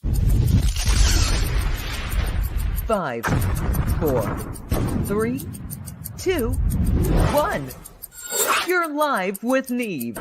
5, 4, 3, 2, 1. You're live with Neve.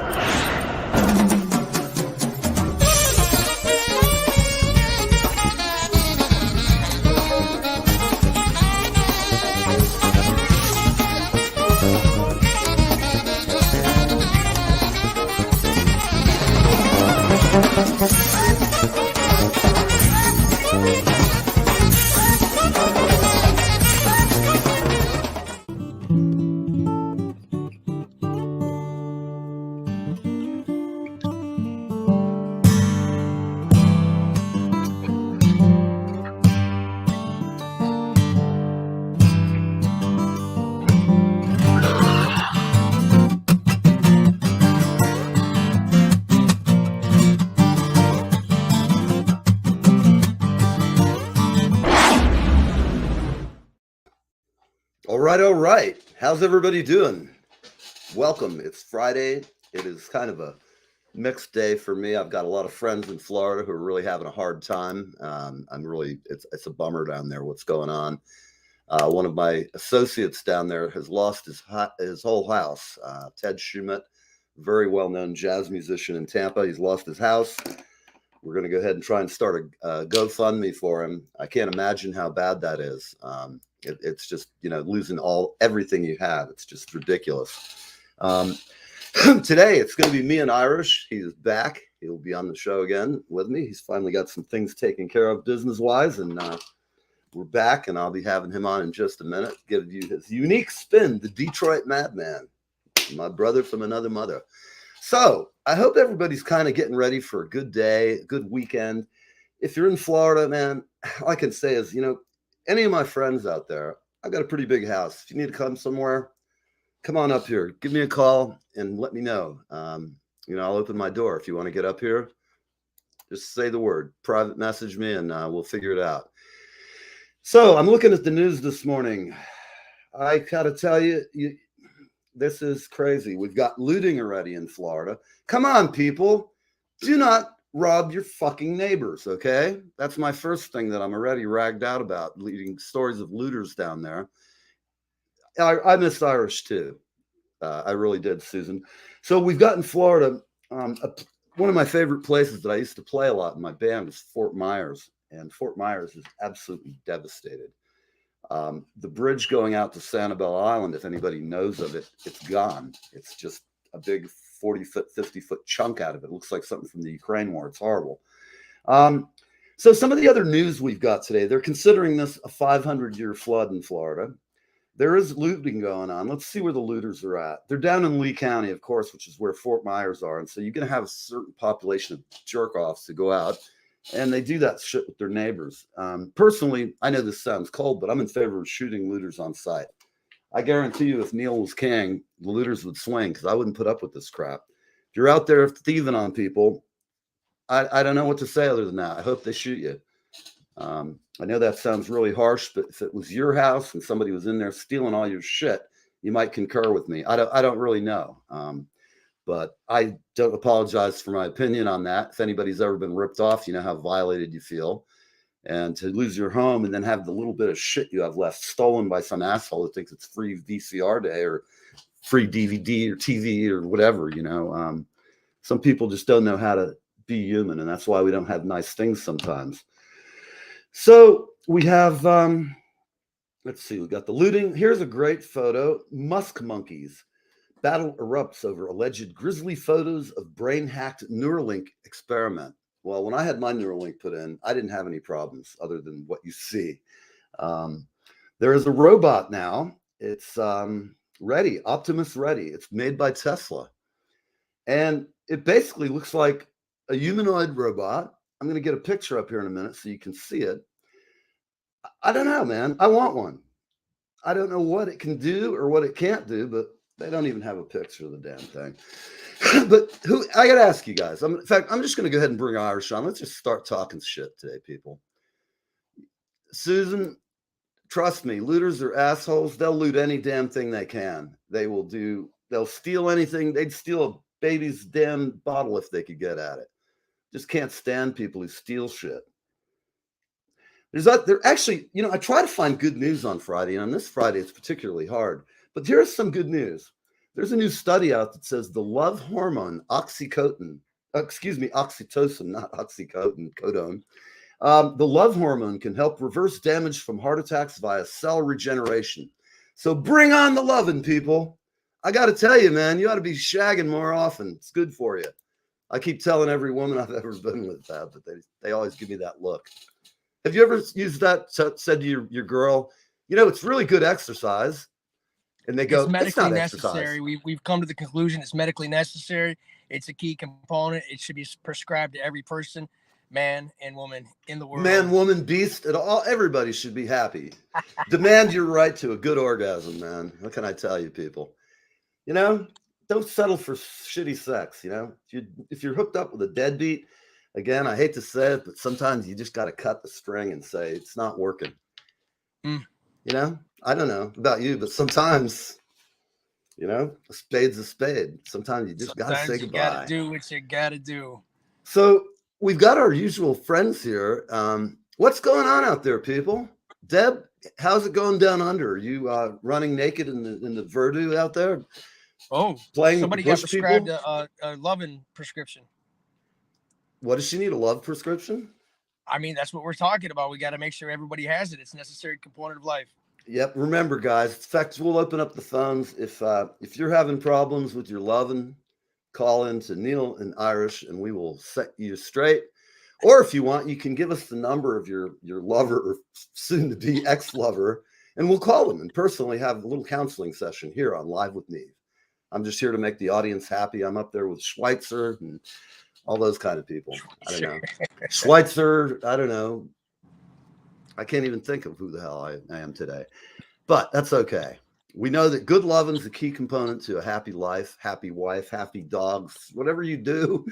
All right. How's everybody doing? Welcome. It's Friday. It is kind of a mixed day for me. I've got a lot of friends in Florida who are really having a hard time. It's a bummer down there what's going on. One of my associates down there has lost his whole house. Ted Schumett, very well-known jazz musician in Tampa. He's lost his house. We're going to go ahead and try and start a GoFundMe for him. I can't imagine how bad that is. It's just, losing everything you have. It's just ridiculous. Today, it's going to be me and Irish. He's back. He'll be on the show again with me. He's finally got some things taken care of business-wise, and we're back, and I'll be having him on in just a minute, give you his unique spin, the Detroit Madman, my brother from another mother. So I hope everybody's kind of getting ready for a good day, a good weekend. If you're in Florida, man, all I can say is, any of my friends out there, I've got a pretty big house. If you need to come somewhere, come on up here. Give me a call and let me know. I'll open my door. If you want to get up here, just say the word. Private message me and we'll figure it out. So I'm looking at the news this morning. I got to tell you, this is crazy. We've got looting already in Florida. Come on, people. Do not rob your fucking neighbors, okay? That's my first thing that I'm already ragged out about, leading stories of looters down there. I miss Irish too. I really did, Susan. So we've got in Florida, one of my favorite places that I used to play a lot in my band is Fort Myers, and Fort Myers is absolutely devastated. The bridge going out to Sanibel Island, if anybody knows of it, it's gone. It's just a big 40-foot, 50-foot chunk out of it. It looks like something from the Ukraine war. It's horrible. So some of the other news we've got today, they're considering this a 500-year flood in Florida. There is looting going on. Let's see where the looters are at. They're down in Lee County, of course, which is where Fort Myers are. And so you're going to have a certain population of jerk-offs to go out, and they do that shit with their neighbors. Personally, I know this sounds cold, but I'm in favor of shooting looters on sight. I guarantee you if Neil was king, the looters would swing because I wouldn't put up with this crap. If you're out there thieving on people, I don't know what to say other than that. I hope they shoot you. I know that sounds really harsh, but if it was your house and somebody was in there stealing all your shit, you might concur with me. I don't really know. But I don't apologize for my opinion on that. If anybody's ever been ripped off, you know how violated you feel. And to lose your home and then have the little bit of shit you have left stolen by some asshole that thinks it's free VCR day or free DVD or TV or whatever, some people just don't know how to be human. And that's why we don't have nice things sometimes. So we have, let's see, we got the looting. Here's a great photo. Musk monkeys. Battle erupts over alleged grisly photos of brain-hacked Neuralink experiment. Well, when I had my Neuralink put in, I didn't have any problems other than what you see. There is a robot now. It's ready, Optimus ready. It's made by Tesla. And it basically looks like a humanoid robot. I'm going to get a picture up here in a minute so you can see it. I don't know, man. I want one. I don't know what it can do or what it can't do, but they don't even have a picture of the damn thing. But I got to ask you guys. In fact, I'm just going to go ahead and bring Irish on. Let's just start talking shit today, people. Susan, trust me, looters are assholes. They'll loot any damn thing they can. They'll steal anything. They'd steal a baby's damn bottle if they could get at it. Just can't stand people who steal shit. There actually, I try to find good news on Friday, and on this Friday, it's particularly hard. But here's some good news. There's a new study out that says the love hormone, oxytocin, not oxycodone, codone. The love hormone can help reverse damage from heart attacks via cell regeneration. So bring on the loving, people. I got to tell you, man, you ought to be shagging more often. It's good for you. I keep telling every woman I've ever been with that, but they always give me that look. Have you ever used that, said to your girl, it's really good exercise? And they go, it's medically not necessary. Exercise. We've come to the conclusion it's medically necessary. It's a key component. It should be prescribed to every person, man and woman in the world. Man, woman, beast, everybody should be happy. Demand your right to a good orgasm, man. What can I tell you, people? Don't settle for shitty sex. If you're hooked up with a deadbeat, again, I hate to say it, but sometimes you just got to cut the string and say it's not working. I don't know about you, but sometimes, a spade's a spade. Sometimes you just got to say goodbye. You got to do what you got to do. So we've got our usual friends here. What's going on out there, people? Deb, how's it going down under? Are you running naked in the Verdue out there? Oh, playing somebody got prescribed a loving prescription. What does she need? A love prescription? I mean, that's what we're talking about. We got to make sure everybody has it. It's a necessary component of life. Yep. Remember, guys. In fact, we'll open up the phones. If you're having problems with your loving, call in to Neve and Irish, and we will set you straight. Or if you want, you can give us the number of your lover or soon-to-be ex-lover, and we'll call them and personally have a little counseling session here on Live with Neve. I'm just here to make the audience happy. I'm up there with Schweitzer and all those kind of people. I don't know. Schweitzer, I don't know. I can't even think of who the hell I am today. But that's okay. We know that good loving is a key component to a happy life, happy wife, happy dogs, whatever you do.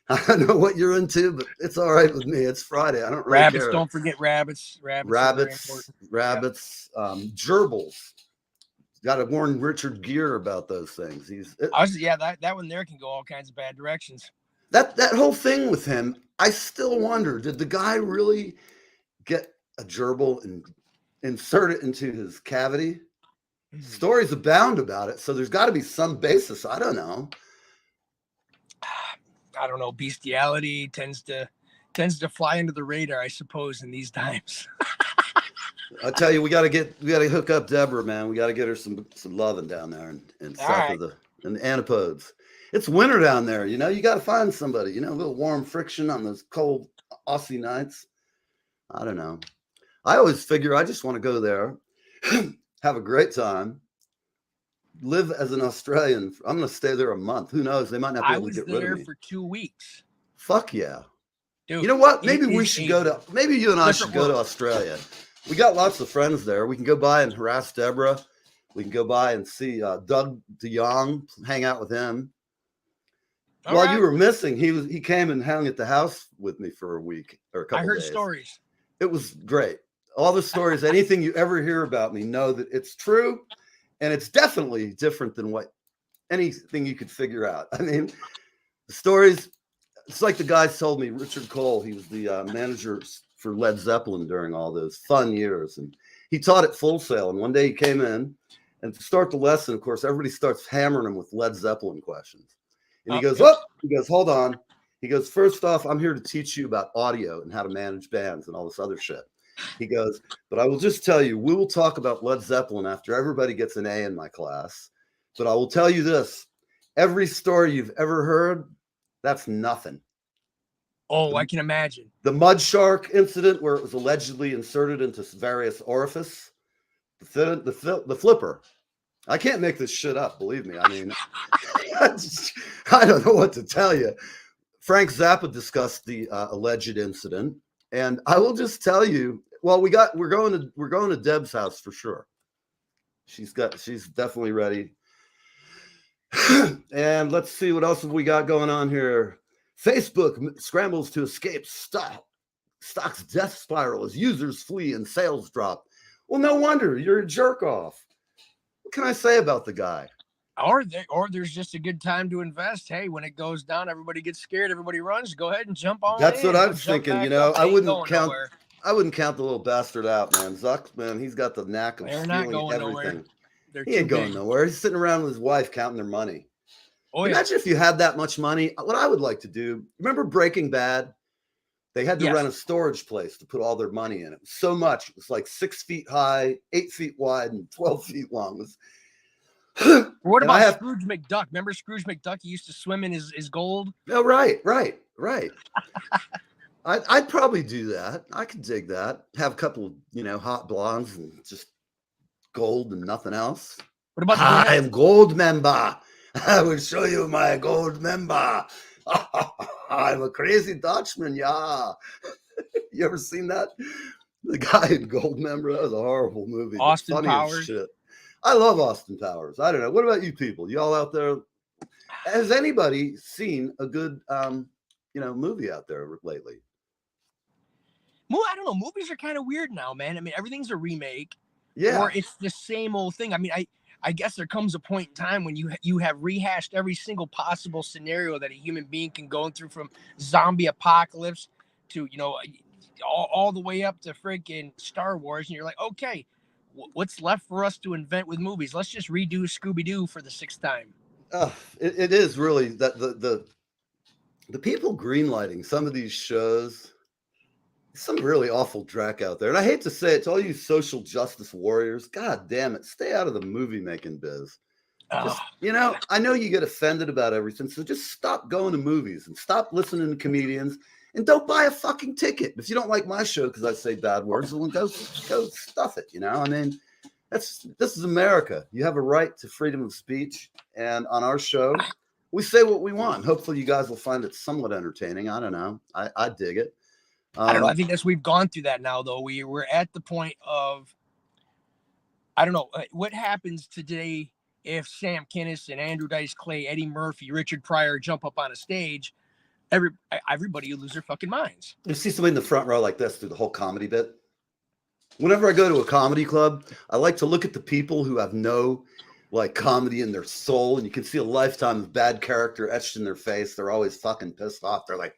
I don't know what you're into, but it's all right with me. It's Friday. I don't really rabbits, care. Don't forget rabbits. Rabbits. Gerbils. Got to warn Richard Gere about those things. That one there can go all kinds of bad directions. That whole thing with him, I still wonder, did the guy really get a gerbil and insert it into his cavity? Mm-hmm. Stories abound about it, so there's got to be some basis. I don't know. Bestiality tends to fly under the radar, I suppose, in these times. I tell you, we got to hook up Deborah, man. We got to get her some loving down there in south of the antipodes. It's winter down there, you got to find somebody, a little warm friction on those cold Aussie nights. I don't know. I always figure I just want to go there, have a great time, live as an Australian. I'm going to stay there a month. Who knows? They might not be able to get rid of me. I was there for 2 weeks. Fuck yeah. Dude, you know what? Maybe we should maybe you and I should go to Australia. We got lots of friends there. We can go by and harass Deborah. We can go by and see Doug DeYoung, hang out with him. While you were missing, he came and hung at the house with me for a week or a couple days. I heard stories. It was great. All the stories, anything you ever hear about me, know that it's true, and it's definitely different than anything you could figure out. I mean, the stories, it's like the guys told me, Richard Cole, he was the manager for Led Zeppelin during all those fun years, and he taught at Full Sail, and one day he came in, and to start the lesson, of course, everybody starts hammering him with Led Zeppelin questions. And he goes, hold on. He goes, first off, I'm here to teach you about audio and how to manage bands and all this other shit. He goes, but I will just tell you, we will talk about Led Zeppelin after everybody gets an A in my class. But I will tell you this, every story you've ever heard, that's nothing. Oh, I can imagine. The mud shark incident where it was allegedly inserted into various orifices, the flipper. I can't make this shit up, believe me. I mean, I don't know what to tell you. Frank Zappa discussed the alleged incident, and I will just tell you. Well, we're going to Deb's house for sure. She's definitely ready. And let's see what else have we got going on here. Facebook scrambles to escape stock's death spiral as users flee and sales drop. Well, no wonder you're a jerk off. What can I say about the guy? Or there's just a good time to invest. Hey, when it goes down, everybody gets scared, everybody runs. Go ahead and jump on. That's what I'm thinking. I I wouldn't count the little bastard out, man. Zuck, man, he's got the knack of They're not stealing going everything. nowhere. They're He ain't too going big. nowhere. He's sitting around with his wife counting their money. Oh yeah. Imagine if you had that much money. What I would like to do, remember Breaking Bad? They had to Yes. rent a storage place to put all their money in. It was so much. It was like 6 feet high, 8 feet wide, and 12 feet long. What And I about have- Scrooge McDuck? Remember Scrooge McDuck? He used to swim in his gold. Oh, right. I'd probably do that. I could dig that. Have a couple, hot blondes and just gold and nothing else. What about the I am gold member. I will show you my gold member. I'm a crazy Dutchman, yeah. You ever seen that? The guy in Gold Member. That was a horrible movie. Austin Funny as Powers? shit. I love Austin Powers. I don't know. What about you people? Y'all out there? Has anybody seen a good, movie out there lately? I don't know. Movies are kind of weird now, man. I mean, everything's a remake. Yeah. Or it's the same old thing. I mean, I guess there comes a point in time when you have rehashed every single possible scenario that a human being can go through, from zombie apocalypse to, all the way up to freaking Star Wars. And you're like, okay, what's left for us to invent with movies? Let's just redo Scooby-Doo for the 6th time. It is really that the people greenlighting some of these shows, some really awful dreck out there. And I hate to say it to all you social justice warriors, God damn it, stay out of the movie making biz. Just, I know you get offended about everything, so just stop going to movies and stop listening to comedians and don't buy a fucking ticket. If you don't like my show because I say bad words, well, go stuff it. I mean, this is America. You have a right to freedom of speech, and on our show, we say what we want. Hopefully, you guys will find it somewhat entertaining. I don't know. I dig it. I don't know. I think we've gone through that now, though. We're at the point of, I don't know, what happens today if Sam Kinison, Andrew Dice Clay, Eddie Murphy, Richard Pryor jump up on a stage. Everybody will lose their fucking minds. You see somebody in the front row like this through the whole comedy bit. Whenever I go to a comedy club, I like to look at the people who have no comedy in their soul, and you can see a lifetime of bad character etched in their face. They're always fucking pissed off. They're like,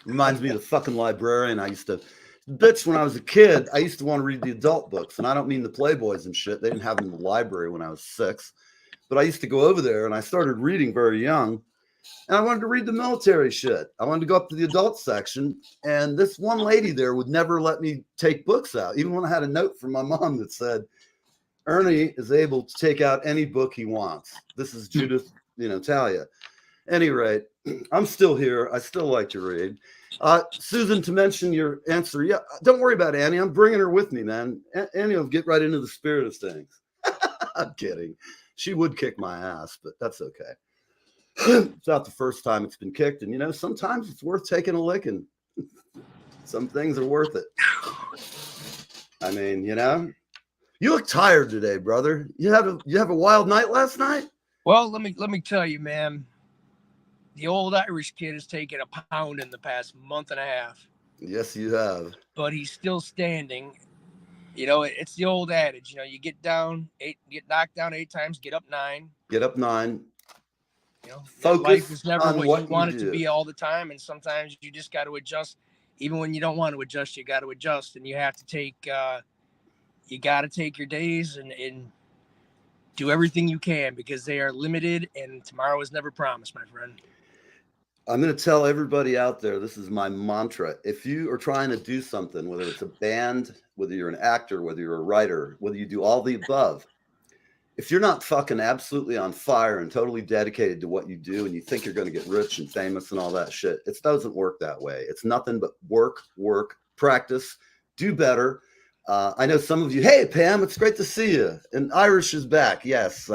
reminds me of the fucking librarian I used to bitch when I was a kid. I used to want to read the adult books, and I don't mean the Playboys and shit. They didn't have them in the library when I was 6, but I used to go over there, and I started reading very young, and I wanted to read the military shit. I wanted to go up to the adult section, and this one lady there would never let me take books out, even when I had a note from my mom that said, Ernie is able to take out any book he wants. This is Judith, Talia. Any rate, I'm still here. I still like to read. Susan, to mention your answer, yeah, don't worry about Annie. I'm bringing her with me, man. Annie will get right into the spirit of things. I'm kidding. She would kick my ass, but that's okay. It's not the first time it's been kicked, and sometimes it's worth taking a licking. Some things are worth it. I mean, you look tired today, brother. You have a wild night last night? Well, let me tell you, man. The old Irish kid has taken a pound in the past month and a half. Yes, you have. But he's still standing. It's the old adage. You get knocked down 8 times, get up 9. Get up 9. Focus life is never what you want it do. To be all the time, and sometimes you just got to adjust. Even when you don't want to adjust, you got to adjust, and you have to take. You got to take your days and do everything you can, because they are limited, and tomorrow is never promised, my friend. I'm going to tell everybody out there, this is my mantra. If you are trying to do something, whether it's a band, whether you're an actor, whether you're a writer, whether you do all the above, if you're not fucking absolutely on fire and totally dedicated to what you do, and you think you're going to get rich and famous and all that shit, it doesn't work that way. It's nothing but work, practice, do better. I know some of you, hey, Pam, it's great to see you. And Irish is back. Yes.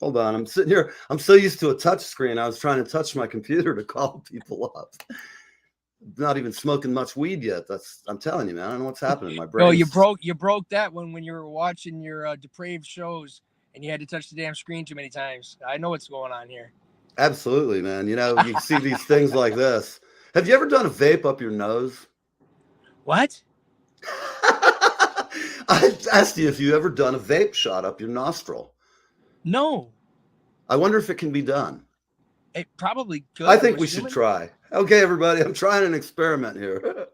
Hold on. I'm sitting here. I'm so used to a touch screen. I was trying to touch my computer to call people up. Not even smoking much weed yet. I'm telling you, man. I don't know what's happening. My brain. No, you broke that one when you were watching your depraved shows and you had to touch the damn screen too many times. I know what's going on here. Absolutely, man. You see these things like this. Have you ever done a vape up your nose? What? I asked you if you ever done a vape shot up your nostril. No. I wonder if it can be done. It probably could. I think we should try. Okay, everybody, I'm trying an experiment here.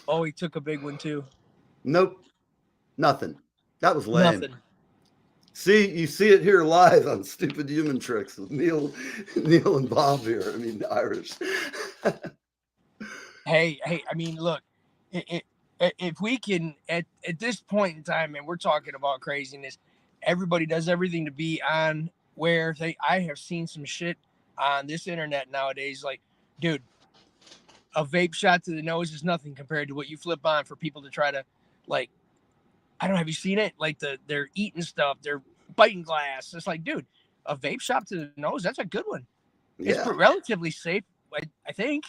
Oh, he took a big one too. Nope, nothing. That was lame. Nothing. See, you see it here live on Stupid Human Tricks with Neil and Bob here. I mean, Irish. Hey, I mean, look, if we can at this point in time, and we're talking about craziness, everybody does everything to be on where I have seen some shit on this internet nowadays. Like, dude, a vape shot to the nose is nothing compared to what you flip on for people to try to, like, I don't know, have you seen it? Like they're eating stuff, they're biting glass. It's like, dude, a vape shot to the nose, that's a good one. It's Yeah, relatively safe, I think.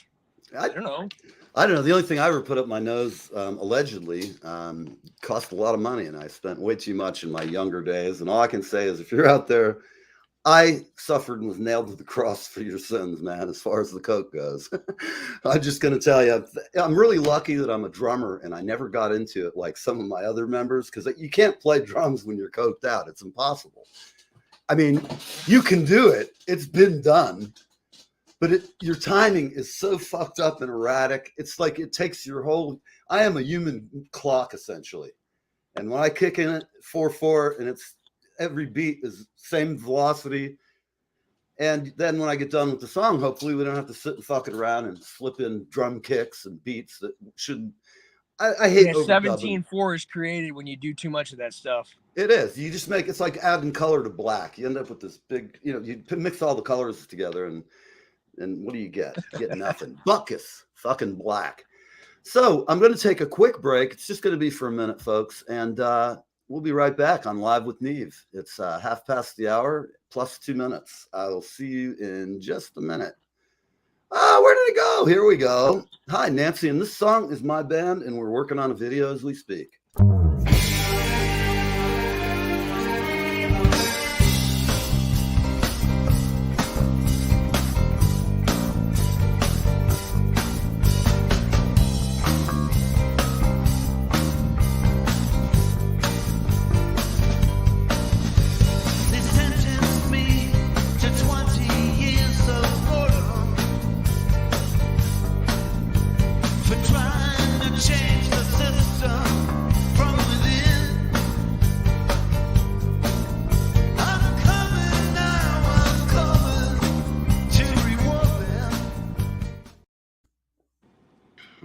I don't know. I don't know. The only thing I ever put up my nose, allegedly, cost a lot of money, and I spent way too much in my younger days. And all I can say is, if you're out there, I suffered and was nailed to the cross for your sins, man, as far as the coke goes. I'm just going to tell you, I'm really lucky that I'm a drummer and I never got into it like some of my other members, because you can't play drums when you're coked out. It's impossible. I mean, you can do it. It's been done. But your timing is so fucked up and erratic. It's like it takes your whole. I am a human clock, essentially. And when I kick in it 4/4, and it's every beat is same velocity. And then when I get done with the song, hopefully we don't have to sit and fuck it around and slip in drum kicks and beats that shouldn't. I hate overdubbing. 17/4 is created when you do too much of that stuff. It is. You just make it's like adding color to black. You end up with this big, you mix all the colors together and what do you get? You get nothing. Buckus, fucking black. So I'm going to take a quick break. It's just going to be for a minute, folks. And we'll be right back on Live with Neve. It's 1/2 plus 2 minutes. I'll see you in just a minute. Where did it go? Here we go. Hi, Nancy. And this song is my band, and we're working on a video as we speak.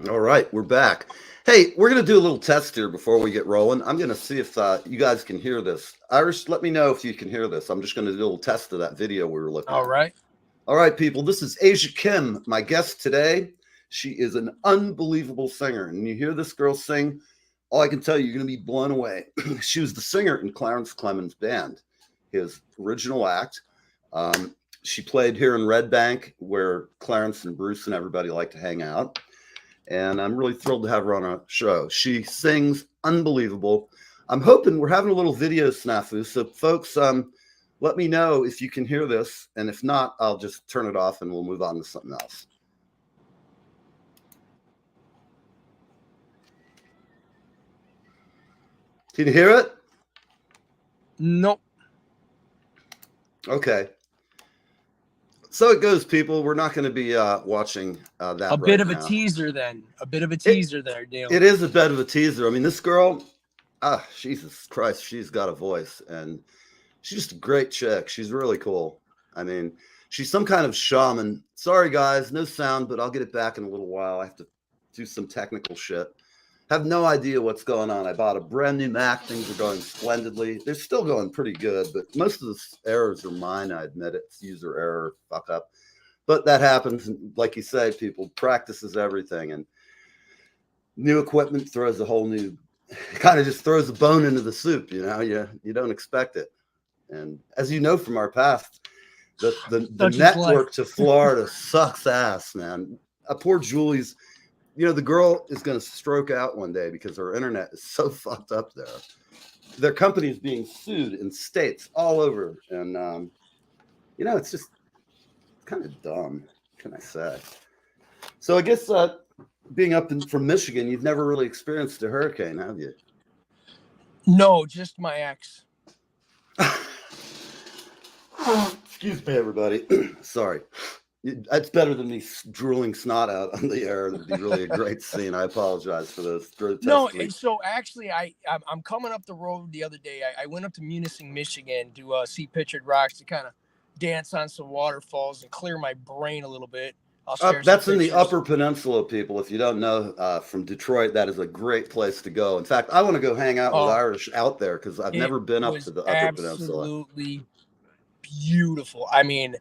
All right, we're back. Hey, we're going to do a little test here before we get rolling. I'm going to see if you guys can hear this. Irish, let me know if you can hear this. I'm just going to do a little test of that video we were looking at. All right. All right, people. This is Asia Kim, my guest today. She is an unbelievable singer. And you hear this girl sing, all I can tell you, you're going to be blown away. She was the singer in Clarence Clemens' band, his original act. She played here in Red Bank, where Clarence and Bruce and everybody like to hang out. And I'm really thrilled to have her on our show. She sings unbelievable. I'm hoping we're having a little video snafu. So, folks, let me know if you can hear this. And if not, I'll just turn it off and we'll move on to something else. Can you hear it? Nope. Okay. So it goes, people. We're not going to be watching that. A bit of a teaser, then. A bit of a teaser there, Dale. It is a bit of a teaser. I mean, this girl, Jesus Christ, she's got a voice, and she's just a great chick. She's really cool. I mean, she's some kind of shaman. Sorry, guys, no sound, but I'll get it back in a little while. I have to do some technical shit. Have no idea what's going on. I bought a brand new Mac. Things are going splendidly. They're still going pretty good, but most of the errors are mine. I admit it. It's user error, fuck up. But that happens. And like you say, people, practice is everything. And new equipment throws a whole new, kind of just throws a bone into the soup, you know? You don't expect it. And as you know from our past, the network to Florida sucks ass, man. Poor Julie's. You know, the girl is going to stroke out one day because her internet is so fucked up there. Their company is being sued in states all over. And, you know, it's just kind of dumb, can I say? So I guess being up from Michigan, you've never really experienced a hurricane, have you? No, just my ex. Excuse me, everybody. Sorry. It's better than me drooling snot out on the air. That'd be really a great scene. I apologize for those No, grotesquely. so actually, I'm coming up the road the other day. I went up to Munising, Michigan to see Pictured Rocks to kind of dance on some waterfalls and clear my brain a little bit. I'll share some That's in the pictures. Upper Peninsula, people. If you don't know, from Detroit, that is a great place to go. In fact, I want to go hang out with Oh, Irish out there because I've it never been up to was the Upper Peninsula. absolutely beautiful. I mean,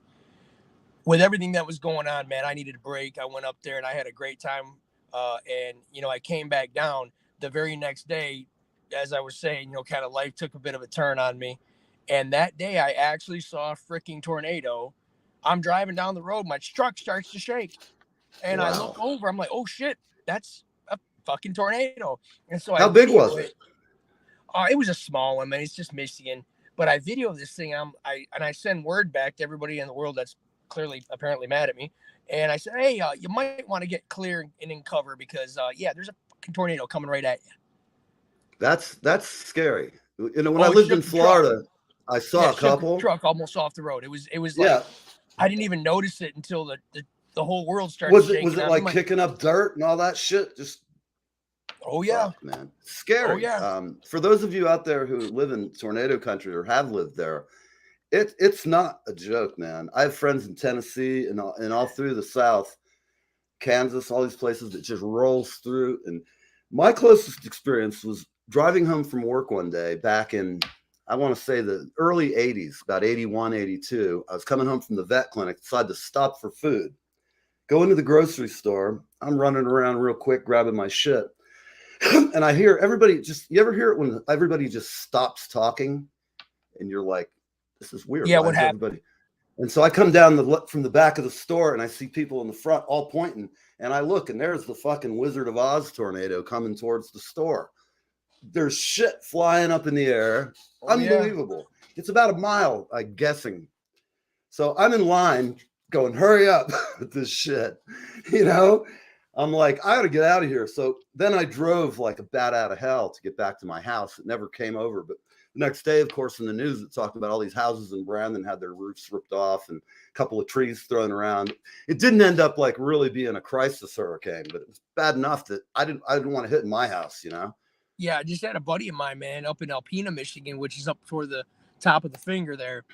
with everything that was going on, man, I needed a break. I went up there and I had a great time. And, you know, I came back down the very next day, as I was saying, you know, kind of life took a bit of a turn on me. And that day I actually saw a freaking tornado. I'm driving down the road, my truck starts to shake. And I look Wow. over, I'm like, oh shit, that's a fucking tornado. And so I How big video was it? It was a small one, man. It's just Michigan. But I video this thing. I send word back to everybody in the world that's clearly apparently mad at me. And I said, hey, you might want to get clear and in cover because yeah, there's a fucking tornado coming right at you. That's scary. You know, when I Oh, it lived shook in the truck. Florida, I saw Yeah, a it shook the couple. truck almost off the road. It was like Yeah. I didn't even notice it until the whole world started shaking. Was it like kicking up dirt and all that shit? Just oh yeah, fuck, man, scary. oh yeah. For those of you out there who live in tornado country or have lived there, it's not a joke, man. I have friends in Tennessee and all through the South, Kansas, all these places that just rolls through. And my closest experience was driving home from work one day back in, I want to say the early 80s, about 81, 82. I was coming home from the vet clinic, decided to stop for food, go into the grocery store. I'm running around real quick, grabbing my shit. And I hear everybody you ever hear it when everybody just stops talking and you're like, this is weird. Yeah, Why what is happened? everybody? And so I come down from the back of the store and I see people in the front all pointing. And I look and there's the fucking Wizard of Oz tornado coming towards the store. There's shit flying up in the air. Oh, Unbelievable. Yeah. It's about a mile, I'm guessing. So I'm in line going, hurry up with this shit. You know, I'm like, I got to get out of here. So then I drove like a bat out of hell to get back to my house. It never came over. But the next day, of course, in the news, it talked about all these houses in Brandon had their roofs ripped off and a couple of trees thrown around. It didn't end up like really being a crisis hurricane, but it was bad enough that I didn't want to hit in my house, you know? Yeah, I just had a buddy of mine, man, up in Alpena, Michigan, which is up toward the top of the finger there.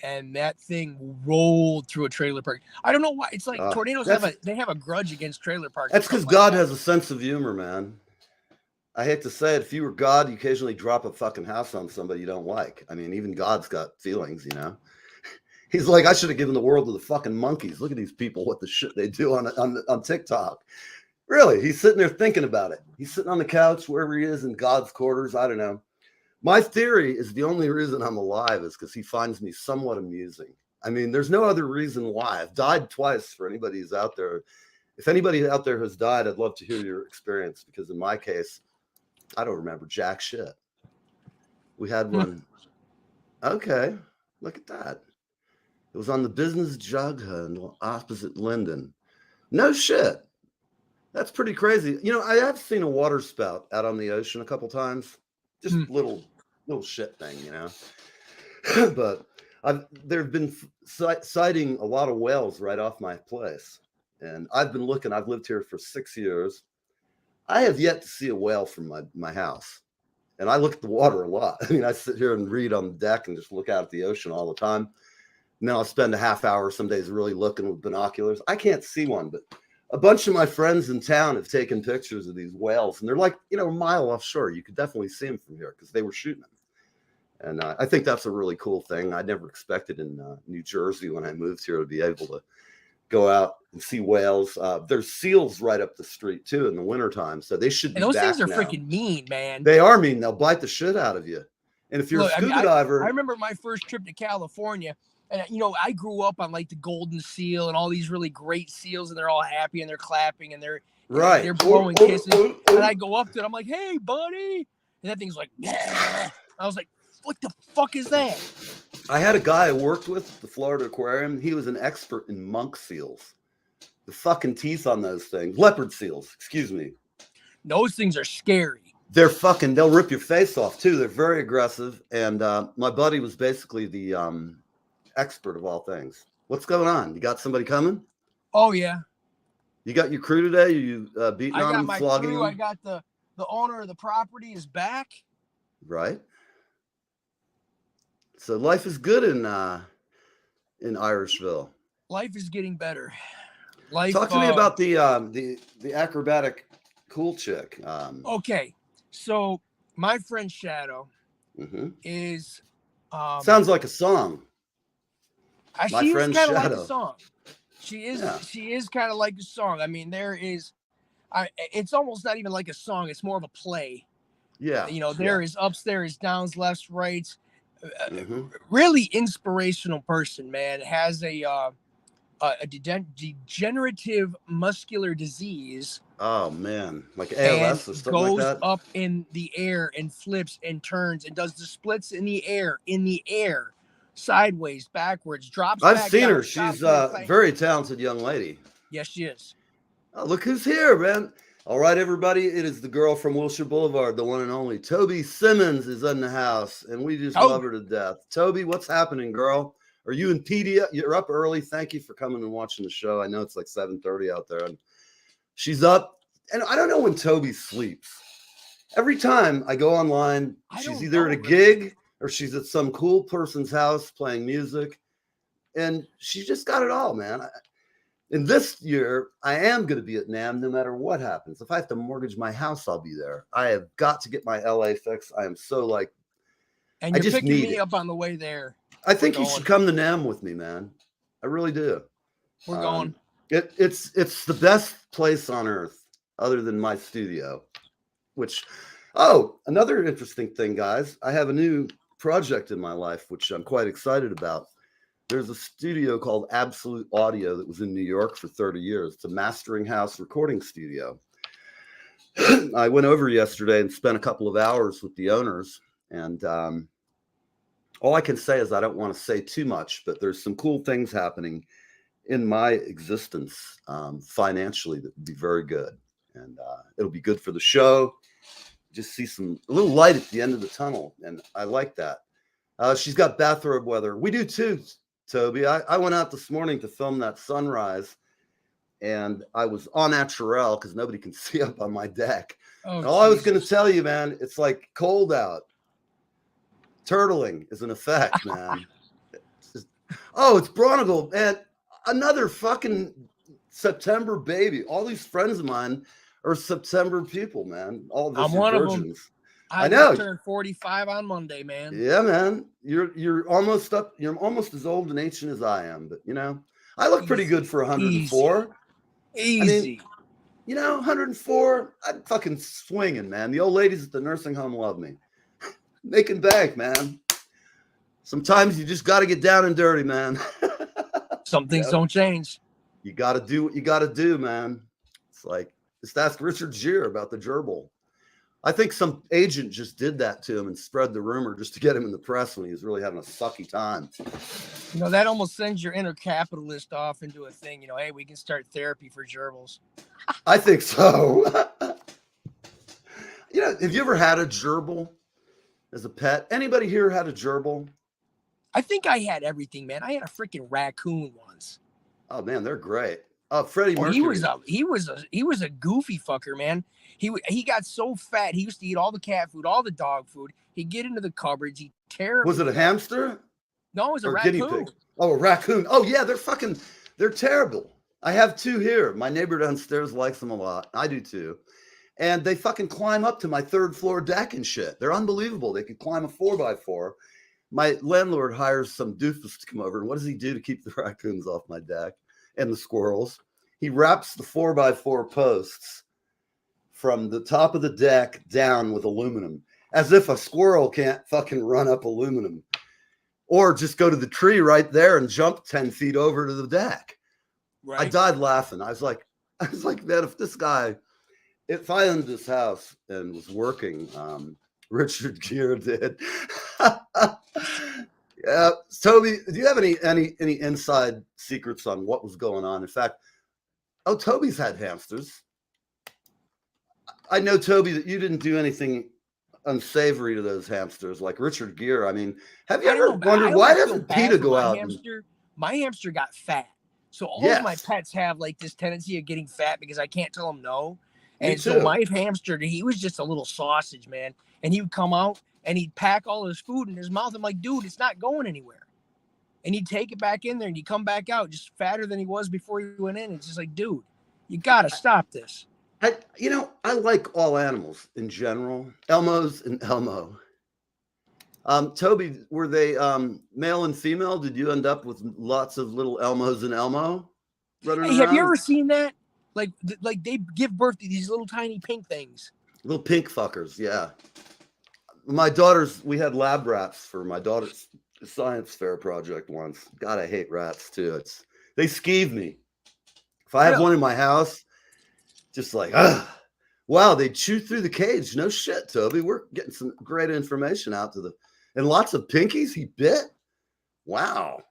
And that thing rolled through a trailer park. I don't know why. It's like tornadoes have a grudge against trailer parks. That's because God has a sense of humor, man. I hate to say it, if you were God, you occasionally drop a fucking house on somebody you don't like. I mean, even God's got feelings, you know? He's like, I should have given the world to the fucking monkeys. Look at these people, what the shit they do on TikTok. Really, he's sitting there thinking about it. He's sitting on the couch, wherever he is in God's quarters. I don't know. My theory is the only reason I'm alive is because he finds me somewhat amusing. I mean, there's no other reason why. I've died twice for anybody who's out there. If anybody out there has died, I'd love to hear your experience because in my case, I don't remember jack shit. We had one. Okay, look at that. It was on the business jug handle opposite Linden. No shit. That's pretty crazy. You know, I have seen a water spout out on the ocean a couple times. Just little shit thing, you know. But there've been sighting a lot of whales right off my place. And I've been looking, I've lived here for 6 years. I have yet to see a whale from my house. And I look at the water a lot. I mean, I sit here and read on the deck and just look out at the ocean all the time. And then I'll spend a half hour some days really looking with binoculars. I can't see one, but a bunch of my friends in town have taken pictures of these whales. And they're like, you know, a mile offshore. You could definitely see them from here because they were shooting them. And I think that's a really cool thing. I never expected in New Jersey when I moved here to be able to go out and see whales. There's seals right up the street too in the wintertime, so they should be those back things are now. Freaking mean, man. They are mean. They'll bite the shit out of you. And if you're a scuba diver, I remember my first trip to California, and you know, I grew up on like the golden seal and all these really great seals, and they're all happy and they're clapping and they're blowing kisses. And I go up to it, I'm like, "Hey, buddy," and that thing's like, "Yeah." I was like, "What the fuck is that?" I had a guy I worked with at the Florida Aquarium. He was an expert in monk seals. The fucking teeth on those things, leopard seals, excuse me. Those things are scary. They'll rip your face off too. They're very aggressive. And my buddy was basically the expert of all things. What's going on? You got somebody coming? Oh yeah. You got your crew today? You beating I on got them, my flogging crew. them? I got the owner of the property is back. Right. So life is good in Irishville. Life is getting better. Life. Talk to me about the acrobatic cool chick. Okay, so my friend Shadow Mhm. is. Sounds like a song. My She is friend kind of like the Shadow. song. She is. Yeah. She is kind of like the song. I mean, there is. It's almost not even like a song. It's more of a play. Yeah. You know, there is ups, there is downs, lefts, rights. Mhm. Really inspirational person, man. Has a degenerative muscular disease Oh man, like and ALS or something like goes that. up in the air and flips and turns and does the splits in the air, sideways, backwards, drops I've back seen down, her. She's stops mid. a very talented young lady. Yes, she is. Oh, look who's here, man. All right, everybody. It is the girl from Wilshire Boulevard, the one and only Toby Simmons is in the house, and we just love Toby. her to death. Toby, what's happening, girl? Are you in PD? You're up early. Thank you for coming and watching the show. I know it's like 7:30 out there, and she's up. And I don't know when Toby sleeps. Every time I go online, she's either at a gig or she's at some cool person's house playing music, and she's just got it all, man. And this year, I am going to be at NAMM no matter what happens. If I have to mortgage my house, I'll be there. I have got to get my LA fix. I am so like, And I you're just picking need me it. up on the way there. I think you should come to NAMM with me, man. I really do. We're going. It's the best place on earth other than my studio, which, oh, another interesting thing, guys. I have a new project in my life, which I'm quite excited about. There's a studio called Absolute Audio that was in New York for 30 years. It's a mastering house recording studio. I went over yesterday and spent a couple of hours with the owners. And all I can say is I don't want to say too much, but there's some cool things happening in my existence financially that would be very good. And it'll be good for the show. Just see a little light at the end of the tunnel. And I like that. She's got bathrobe weather. We do too, Toby. I went out this morning to film that sunrise, and I was en naturel because nobody can see up on my deck. And all I was going to tell you, man, it's like cold out. Turtling is in effect, man. It's Bronigal, man. Another fucking September baby. All these friends of mine are September people, man. All of us I'm are one virgins. of them. I know. just turned 45 on Monday, man. Yeah, man. You're almost up. You're almost as old and ancient as I am. But I look pretty good for 104. Easy. I mean, 104. I'm fucking swinging, man. The old ladies at the nursing home love me. Making bank, man. Sometimes you just got to get down and dirty, man. Some things don't change. You got to do what you got to do, man. It's like, just ask Richard Gere about the gerbil. I think some agent just did that to him and spread the rumor just to get him in the press when he was really having a sucky time. That almost sends your inner capitalist off into a thing. Hey, we can start therapy for gerbils. I think so. Have you ever had a gerbil as a pet? Anybody here had a gerbil? I think I had everything, man. I had a freaking raccoon once. Oh man, they're great. Freddie Mercury. He was a goofy fucker, man. He got so fat. He used to eat all the cat food, all the dog food. He'd get into the cupboards. He'd tear. Was it a hamster? No, it was a raccoon. Guinea pig. Oh, a raccoon. Oh yeah, they're terrible. I have two here. My neighbor downstairs likes them a lot. I do too. And they fucking climb up to my third floor deck and shit. They're unbelievable. They can climb a 4x4. My landlord hires some doofus to come over. And what does he do to keep the raccoons off my deck and the squirrels? He wraps the 4x4 posts from the top of the deck down with aluminum, as if a squirrel can't fucking run up aluminum or just go to the tree right there and jump 10 feet over to the deck. Right. I died laughing. I was like, man, if I owned this house and was working, Richard Gere did. Yeah, Toby, do you have any inside secrets on what was going on? In fact, Toby's had hamsters. I know, Toby, that you didn't do anything unsavory to those hamsters like Richard Gere. I mean, have you ever wondered why doesn't PETA go out? My hamster got fat. So all of my Yes. pets have like this tendency of getting fat because I can't tell them no. Me And so too. my hamster, he was just a little sausage, man. And he would come out and he'd pack all his food in his mouth. I'm like, dude, it's not going anywhere. And he'd take it back in there and he'd come back out just fatter than he was before he went in. It's just like, dude, you gotta stop this. I like all animals in general. Elmos and Elmo. Toby, were they male and female? Did you end up with lots of little Elmos and Elmo running Hey, have you around? ever seen that? Like they give birth to these little tiny pink things. Little pink fuckers, yeah. We had lab rats for my daughter's science fair project once. God, I hate rats too. They skeeve me. If I have one in my house, just like, wow, they chew through the cage. No shit, Toby. We're getting some great information out and lots of pinkies he bit. Wow.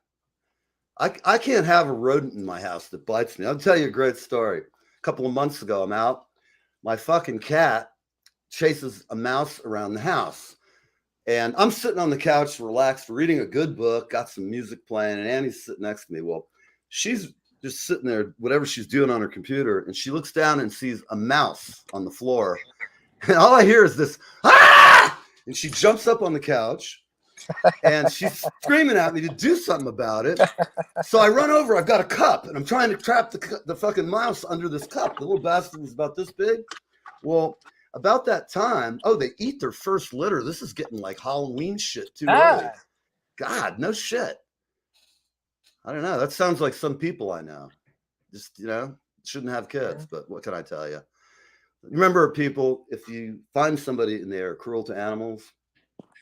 I can't have a rodent in my house that bites me. I'll tell you a great story. A couple of months ago, I'm out. My fucking cat chases a mouse around the house. And I'm sitting on the couch, relaxed, reading a good book, got some music playing, and Annie's sitting next to me. Well, she's just sitting there, whatever she's doing on her computer, and she looks down and sees a mouse on the floor. And all I hear is this, ah! And she jumps up on the couch, and she's screaming at me to do something about it. So I run over, I've got a cup, and I'm trying to trap the fucking mouse under this cup. The little bastard was about this big. Well, about that time, they eat their first litter. This is getting like Halloween shit too early. God, no shit. I don't know. That sounds like some people I know. Just, shouldn't have kids, but what can I tell you? Remember, people, if you find somebody and they are cruel to animals,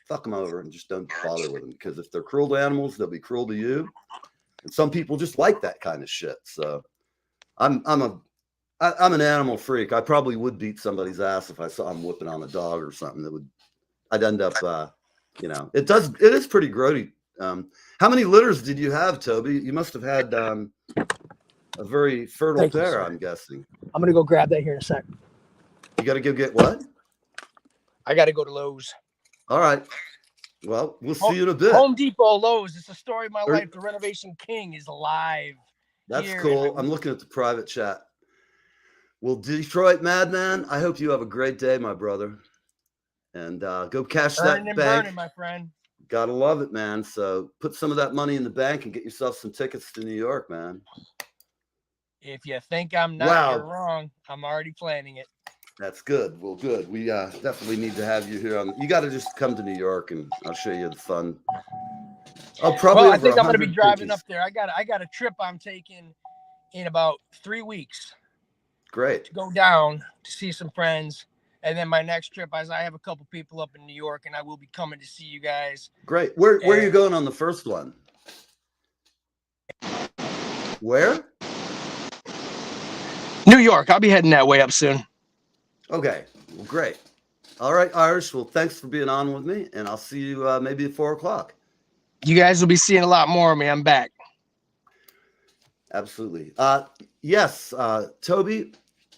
fuck them over and just don't bother with them. Because if they're cruel to animals, they'll be cruel to you. And some people just like that kind of shit. So I'm an animal freak. I probably would beat somebody's ass if I saw him whipping on a dog or something. I'd end up, it is pretty grody. How many litters did you have, Toby? You must have had a very fertile pair, I'm guessing. I'm going to go grab that here in a sec. You got to go get what? I got to go to Lowe's. All right. Well, we'll see you in a bit. Home Depot, Lowe's. It's the story of my life. The Renovation King is live. That's cool. I'm looking at the private chat. Well, Detroit Madman, I hope you have a great day, my brother. And go cash that bank. Burning, my friend. Gotta love it, man. So put some of that money in the bank and get yourself some tickets to New York, man. If you think I'm not, you're wrong. I'm already planning it. That's good. Well, good. We definitely need to have you here. You got to just come to New York, and I'll show you the fun. Oh, probably. Well, I think I'm going to be driving up there. I got a trip I'm taking in about 3 weeks. Great. To go down to see some friends. And then my next trip, I have a couple people up in New York, and I will be coming to see you guys. Great. Where are you going on the first one? Where? New York. I'll be heading that way up soon. Okay. Well, great. All right, Irish. Well, thanks for being on with me, and I'll see you maybe at 4:00. You guys will be seeing a lot more of me. I'm back. Absolutely. Yes, Toby,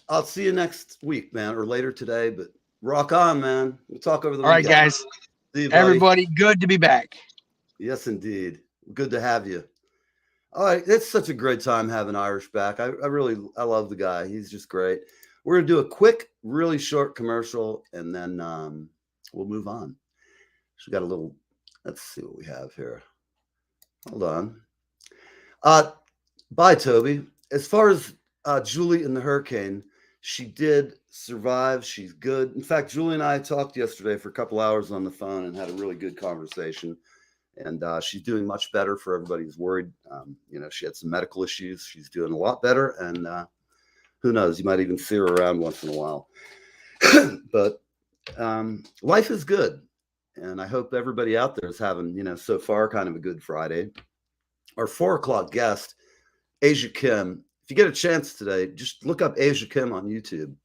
I'll see you next week, man, or later today, but rock on, man. We'll talk over the weekend. All right, guys. See you, buddy. Everybody, good to be back. Yes, indeed. Good to have you. All right. It's such a great time having Irish back. I love the guy. He's just great. We're going to do a quick, really short commercial, and then we'll move on. So we got a little, let's see what we have here. Hold on. Bye, Toby. As far as Julie and the hurricane, she did survive. She's good. In fact, Julie and I talked yesterday for a couple hours on the phone and had a really good conversation. And she's doing much better. For everybody who's worried. She had some medical issues. She's doing a lot better. And who knows? You might even see her around once in a while. But life is good. And I hope everybody out there is having, so far, kind of a good Friday. Our 4:00 guest, Asia Kim. If you get a chance today, just look up Asia Kim on YouTube.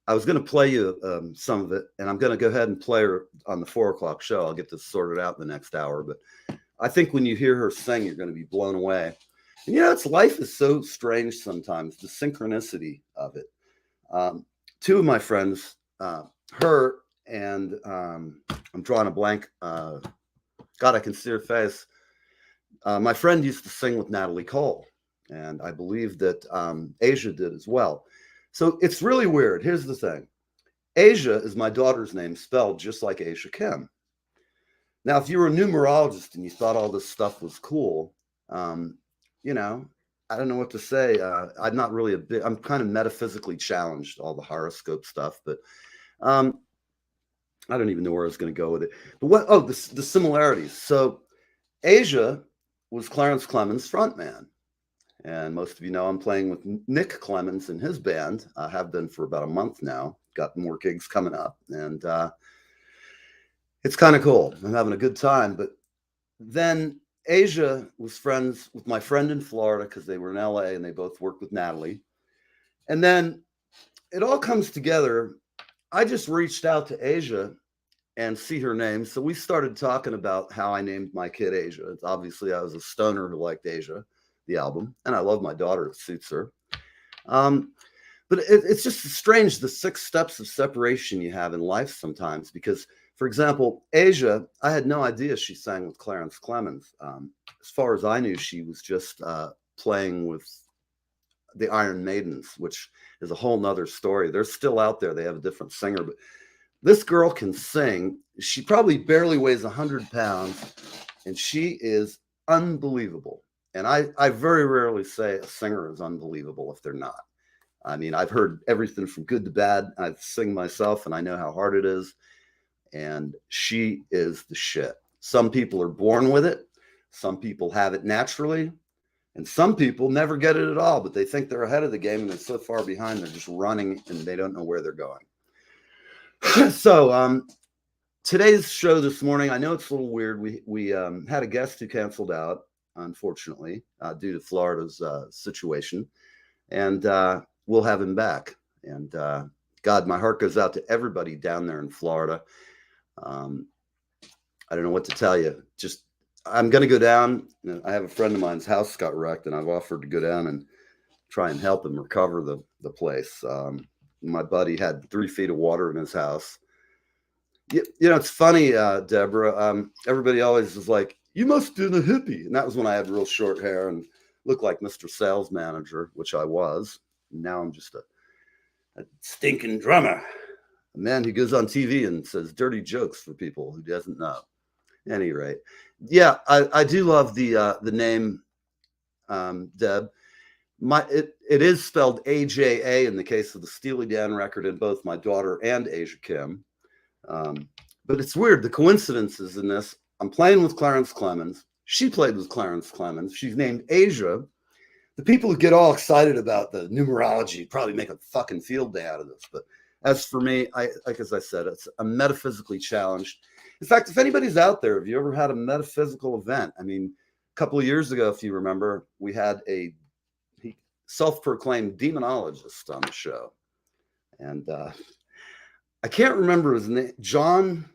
I was going to play you some of it, and I'm going to go ahead and play her on the 4:00 show. I'll get this sorted out in the next hour. But I think when you hear her sing, you're going to be blown away. And, life is so strange sometimes, the synchronicity of it. Two of my friends, her and I'm drawing a blank. God, I can see her face. My friend used to sing with Natalie Cole. And I believe that Asia did as well. So it's really weird. Here's the thing. Asia is my daughter's name, spelled just like Asia Kim. Now, if you were a numerologist and you thought all this stuff was cool, you know, I don't know what to say. I'm not really I'm kind of metaphysically challenged, all the horoscope stuff, but I don't even know where I was going to go with it. But the similarities. So Asia was Clarence Clemens' frontman. And most of you know I'm playing with Nick Clemens and his band. I have been for about a month now. Got more gigs coming up. And it's kind of cool. I'm having a good time. But then Asia was friends with my friend in Florida because they were in LA and they both worked with Natalie. And then it all comes together. I just reached out to Asia and see her name. So we started talking about how I named my kid Asia. It's obviously I was a stoner who liked Asia, the album, and I love my daughter. It suits her. But it's just strange, the 6 steps of separation you have in life sometimes, because, for example, Asia, I had no idea she sang with Clarence Clemens. As far as I knew, she was just playing with the Iron Maidens, which is a whole nother story. They're still out there. They have a different singer, but this girl can sing. She probably barely weighs 100 pounds, and she is unbelievable. And I very rarely say a singer is unbelievable if they're not. I mean, I've heard everything from good to bad. I sing myself, and I know how hard it is. And she is the shit. Some people are born with it. Some people have it naturally. And some people never get it at all, but they think they're ahead of the game, and they're so far behind, they're just running, and they don't know where they're going. So today's show this morning, I know it's a little weird. We had a guest who canceled out, unfortunately, due to Florida's situation. And we'll have him back. And God, my heart goes out to everybody down there in Florida. I don't know what to tell you. Just, I'm going to go down. I have a friend of mine's house got wrecked, and I've offered to go down and try and help him recover the place. My buddy had 3 feet of water in his house. You know, it's funny, Deborah. Everybody always is like, you must have been a hippie. And that was when I had real short hair and looked like Mr. Sales Manager, which I was. Now I'm just a stinking drummer. A man who goes on TV and says dirty jokes for people who doesn't know. At any rate, yeah, I do love the name, Deb. It is spelled AJA in the case of the Steely Dan record in both my daughter and Asia Kim. But it's weird, the coincidences in this. I'm playing with Clarence Clemens. She played with Clarence Clemens. She's named Asia. The people who get all excited about the numerology probably make a fucking field day out of this. But as for me, as I said, I'm metaphysically challenged. In fact, if anybody's out there, have you ever had a metaphysical event? I mean, a couple of years ago, if you remember, we had a self-proclaimed demonologist on the show. And I can't remember his name. John.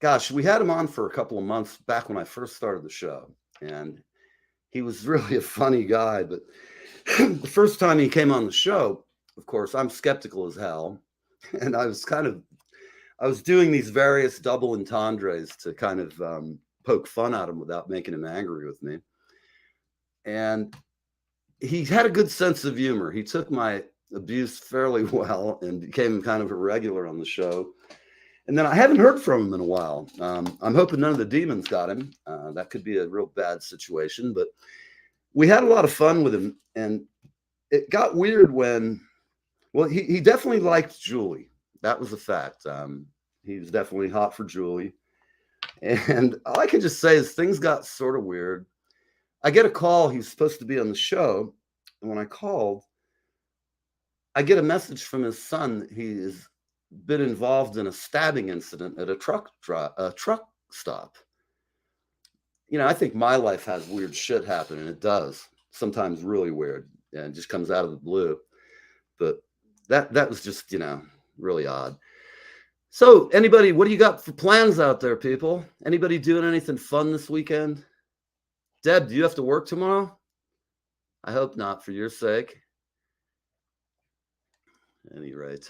Gosh, we had him on for a couple of months back when I first started the show. And he was really a funny guy. But the first time he came on the show, of course, I'm skeptical as hell. And I was doing these various double entendres to kind of poke fun at him without making him angry with me. And he had a good sense of humor. He took my abuse fairly well and became kind of a regular on the show. And then I haven't heard from him in a while. I'm hoping none of the demons got him. That could be a real bad situation. But we had a lot of fun with him. And it got weird when, well, he definitely liked Julie. That was a fact. He was definitely hot for Julie. And all I can just say is things got sort of weird. I get a call. He's supposed to be on the show. And when I called, I get a message from his son. He has been involved in a stabbing incident at a truck stop. You know, I think my life has weird shit happen, and it does. Sometimes really weird, and it just comes out of the blue. But that was just, you know, really odd. So anybody, what do you got for plans out there, people? Anybody doing anything fun this weekend? Deb, do you have to work tomorrow? I hope not, for your sake. At any rate,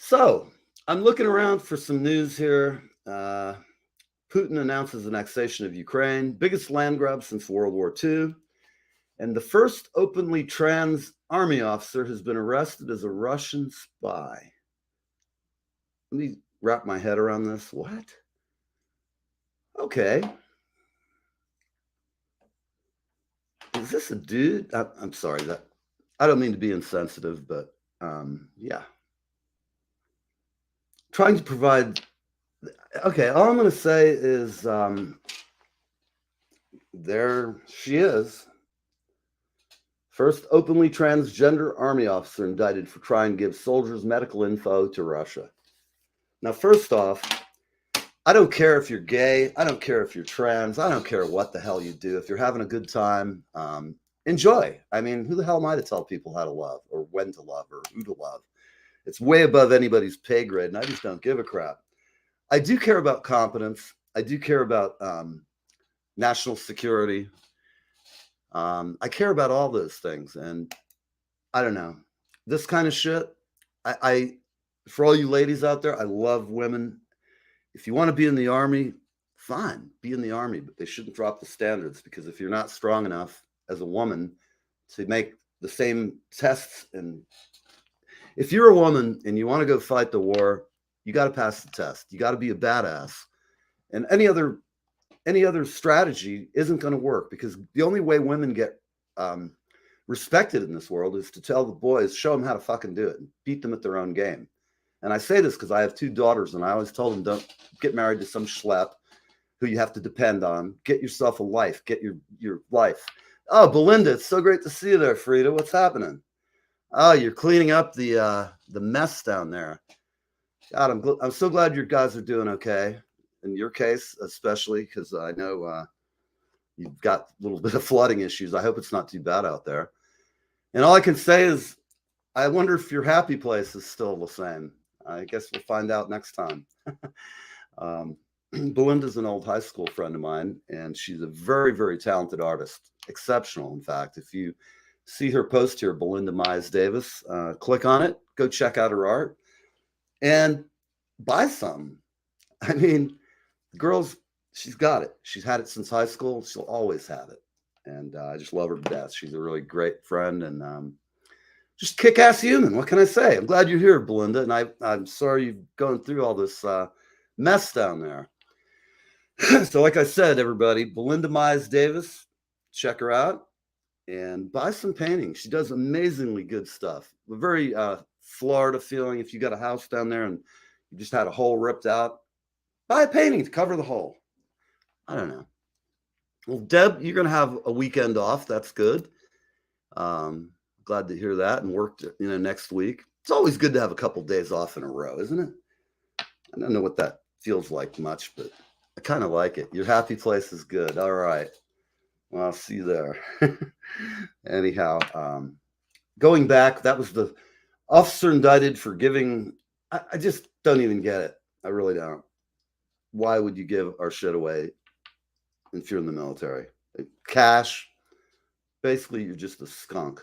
so I'm looking around for some news here. Putin announces annexation of Ukraine, biggest land grab since World War II. And the first openly trans army officer has been arrested as a Russian spy. Let me wrap my head around this. What? Okay. Is this a dude? I'm sorry, that I don't mean to be insensitive, but yeah. Trying to provide. Okay, all I'm going to say is there she is. First openly transgender army officer indicted for trying to give soldiers medical info to Russia. Now, first off, I don't care if you're gay. I don't care if you're trans. I don't care what the hell you do. If you're having a good time, enjoy. I mean, who the hell am I to tell people how to love or when to love or who to love? It's way above anybody's pay grade, and I just don't give a crap. I do care about competence. I do care about national security. I care about all those things. And I don't know, this kind of shit, I for all you ladies out there, I love women. If you want to be in the Army, fine, be in the Army, but they shouldn't drop the standards, because if you're not strong enough as a woman to make the same tests, and if you're a woman and you want to go fight the war, you got to pass the test. You got to be a badass. And any other strategy isn't going to work, because the only way women get respected in this world is to tell the boys, show them how to fucking do it and beat them at their own game. And I say this because I have 2 daughters, and I always tell them, don't get married to some schlep who you have to depend on. Get yourself a life. Get your life. Oh, Belinda, it's so great to see you there, Frida. What's happening? Oh, you're cleaning up the mess down there. God, I'm so glad you guys are doing okay. In your case, especially, because I know you've got a little bit of flooding issues. I hope it's not too bad out there. And all I can say is, I wonder if your happy place is still the same. I guess we'll find out next time. Belinda's an old high school friend of mine, and she's a very, very talented artist. Exceptional, in fact. If you see her post here, Belinda Mize Davis, click on it, go check out her art, and buy some. I mean, girls, she's got it. She's had it since high school. She'll always have it. And I just love her to death. She's a really great friend, and just kick-ass human. What can I say? I'm glad you're here, Belinda. And I'm sorry you're going through all this mess down there. So like I said, everybody, Belinda Mize Davis, check her out and buy some paintings. She does amazingly good stuff. A very Florida feeling. If you got a house down there and you just had a hole ripped out, buy a painting to cover the hole. I don't know. Well, Deb, you're going to have a weekend off. That's good. Glad to hear that, and work next week. It's always good to have a couple days off in a row, isn't it? I don't know what that feels like much, but I kind of like it. Your happy place is good. All right. Well, I'll see you there. Anyhow, going back, that was the officer indicted for giving. I just don't even get it. I really don't. Why would you give our shit away if you're in the military? Cash. Basically, you're just a skunk.